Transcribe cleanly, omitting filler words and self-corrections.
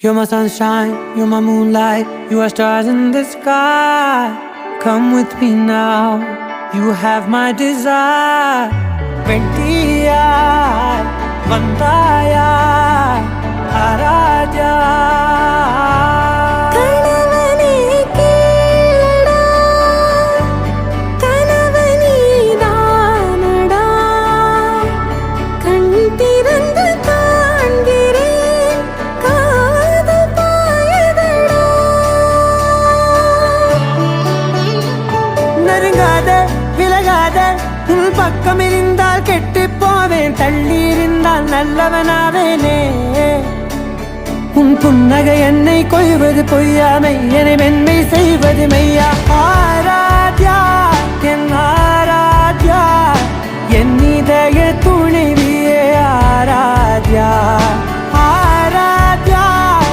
You're my sunshine, you're my moonlight, you are stars in the sky. Come with me now, you have my desire. Vendiya, vandaya, aradya. உன் பக்கம் இருந்தால் கெட்டு போவேன், தள்ளி இருந்தால் நல்லவனாவேனே. உன் புன்னகை என்னை கொய்வது பொய்யாமை, என்னை மென்மை செய்வது மெய்யா. ஆராத்யா என் ஆராத்யா, என் இதய துணைவியே ஆராத்யா.